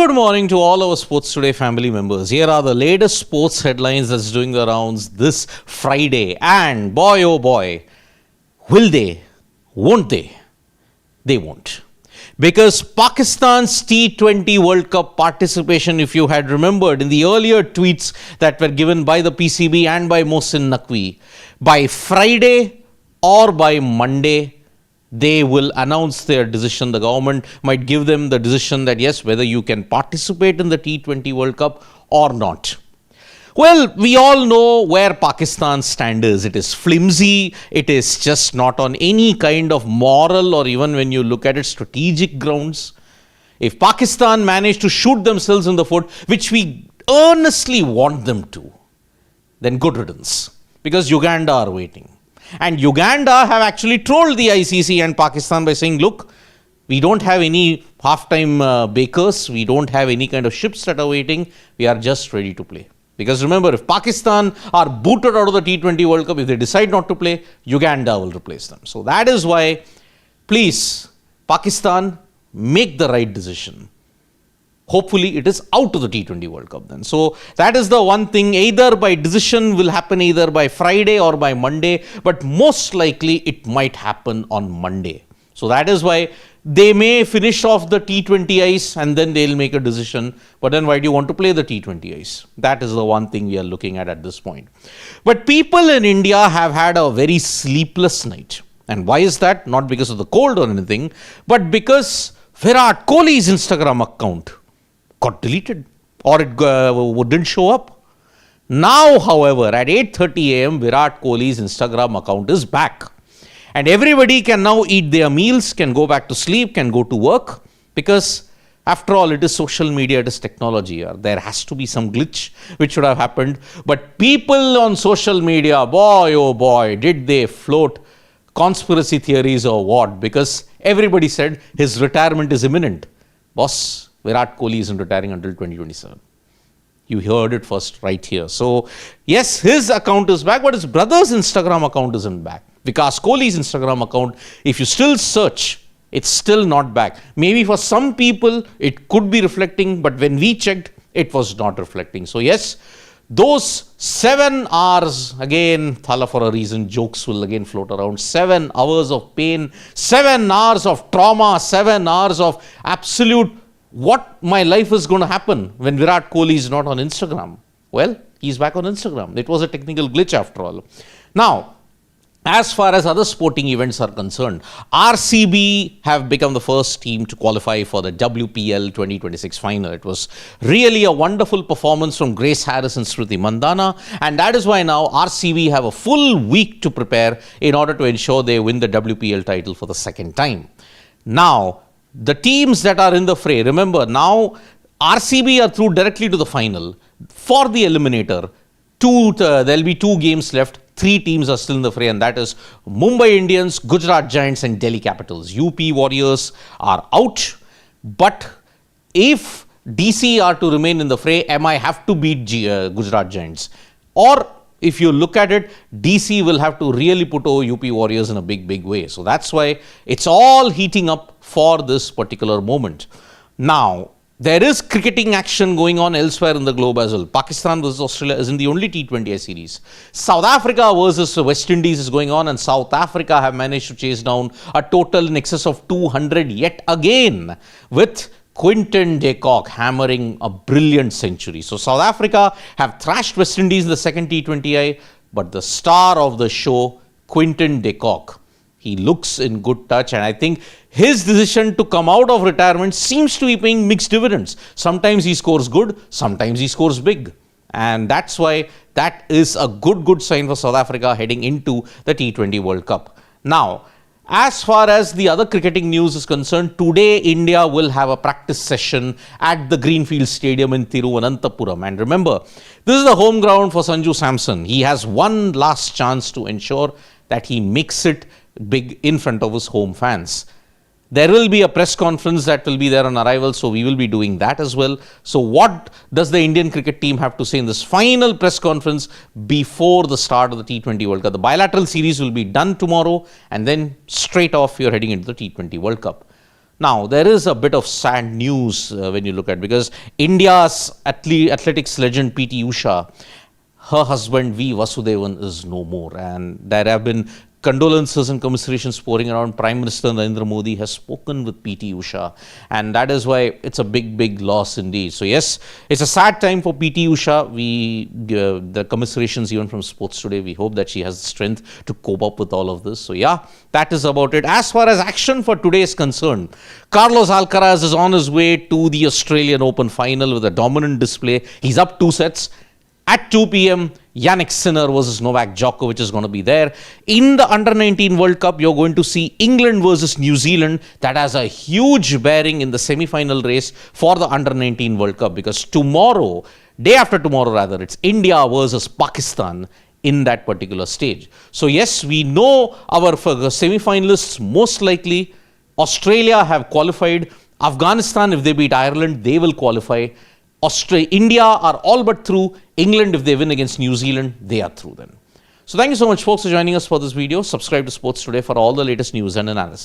Good morning to all our Sports Today family members. Here are the latest sports headlines that's doing the rounds this Friday. And boy, oh boy, will they? Won't they? They won't. Because Pakistan's T20 World Cup participation, if you had remembered in the earlier tweets that were given by the PCB and by Mohsin Naqvi, by Friday or by Monday, they will announce their decision. The government might give them the decision that yes, whether you can participate in the T20 World Cup or not. Well, we all know where Pakistan's stand is. It is flimsy. It is just not on any kind of moral or even when you look at it, strategic grounds. If Pakistan manage to shoot themselves in the foot, which we earnestly want them to, then good riddance. Because Uganda are waiting. And Uganda have actually trolled the ICC and Pakistan by saying, look, we don't have any half-time bakers. We don't have any kind of ships that are waiting. We are just ready to play. Because remember, if Pakistan are booted out of the T20 World Cup, if they decide not to play, Uganda will replace them. So that is why, please, Pakistan, make the right decision. Hopefully, it is out of the T20 World Cup then. So that is the one thing, either by decision will happen either by Friday or by Monday, but most likely it might happen on Monday. So that is why they may finish off the T20 ice and then they'll make a decision. But then why do you want to play the T20 ice? That is the one thing we are looking at this point. But people in India have had a very sleepless night. And why is that? Not because of the cold or anything, but because Virat Kohli's Instagram account got deleted or it didn't show up. Now, however, at 8:30 a.m., Virat Kohli's Instagram account is back. And everybody can now eat their meals, can go back to sleep, can go to work. Because after all, it is social media, it is technology. There has to be some glitch which should have happened. But people on social media, boy, oh boy, did they float conspiracy theories or what? Because everybody said his retirement is imminent. Boss, Virat Kohli isn't retiring until 2027. You heard it first right here. So, yes, his account is back, but his brother's Instagram account isn't back. Vikas Kohli's Instagram account, if you still search, it's still not back. Maybe for some people, it could be reflecting, but when we checked, it was not reflecting. So, yes, those 7 hours, again, thala for a reason, jokes will again float around. 7 hours of pain, 7 hours of trauma, 7 hours of absolute what my life is going to happen when Virat Kohli is not on Instagram. Well, he's back on Instagram. It was a technical glitch after all. Now, as far as other sporting events are concerned, RCB have become the first team to qualify for the WPL 2026 final. It was really a wonderful performance from Grace Harris and Smriti Mandhana, and that is why now RCB have a full week to prepare in order to ensure they win the WPL title for the second time. Now, the teams that are in the fray, remember now RCB are through directly to the final. For the eliminator, there'll be 2 games left. 3 teams are still in the fray, and that is Mumbai Indians, Gujarat Giants and Delhi Capitals. UP Warriors are out, but if DC are to remain in the fray, MI have to beat Gujarat Giants. Or if you look at it, DC will have to really put over UP Warriors in a big way. So that's why it's all heating up for this particular moment. Now, there is cricketing action going on elsewhere in the globe as well. Pakistan versus Australia isn't the only T20I series. South Africa versus West Indies is going on, and South Africa have managed to chase down a total in excess of 200 yet again, with Quinton de Kock hammering a brilliant century. So South Africa have thrashed West Indies in the second T20I, but the star of the show, Quinton de Kock, he looks in good touch, and I think his decision to come out of retirement seems to be paying mixed dividends. Sometimes he scores good, sometimes he scores big. And that's why that is a good sign for South Africa heading into the T20 World Cup. Now, as far as the other cricketing news is concerned, today India will have a practice session at the Greenfield Stadium in Thiruvananthapuram. And remember, this is the home ground for Sanju Samson. He has one last chance to ensure that he makes it big in front of his home fans. There will be a press conference that will be there on arrival, so we will be doing that as well. So what does the Indian cricket team have to say in this final press conference before the start of the T20 World Cup? The bilateral series will be done tomorrow, and then straight off you're heading into the T20 World Cup. Now, there is a bit of sad news when you look at, because India's athletics legend PT Usha, her husband V Vasudevan is no more, and there have been condolences and commiserations pouring around. Prime Minister Narendra Modi has spoken with PT Usha, and that is why it's a big loss indeed. So yes, it's a sad time for PT Usha. The commiserations even from Sports Today, we hope that she has the strength to cope up with all of this. So yeah, that is about it. As far as action for today is concerned, Carlos Alcaraz is on his way to the Australian Open final with a dominant display. He's up 2 sets. At 2 p.m., Yannick Sinner versus Novak Djokovic is going to be there. In the Under-19 World Cup, you're going to see England versus New Zealand. That has a huge bearing in the semi-final race for the Under-19 World Cup, because tomorrow, day after tomorrow rather, it's India versus Pakistan in that particular stage. So yes, we know our semi-finalists most likely. Australia have qualified. Afghanistan, if they beat Ireland, they will qualify. India are all but through. England, if they win against New Zealand, they are through then. So thank you so much, folks, for joining us for this video. Subscribe to Sports Today for all the latest news and analysis.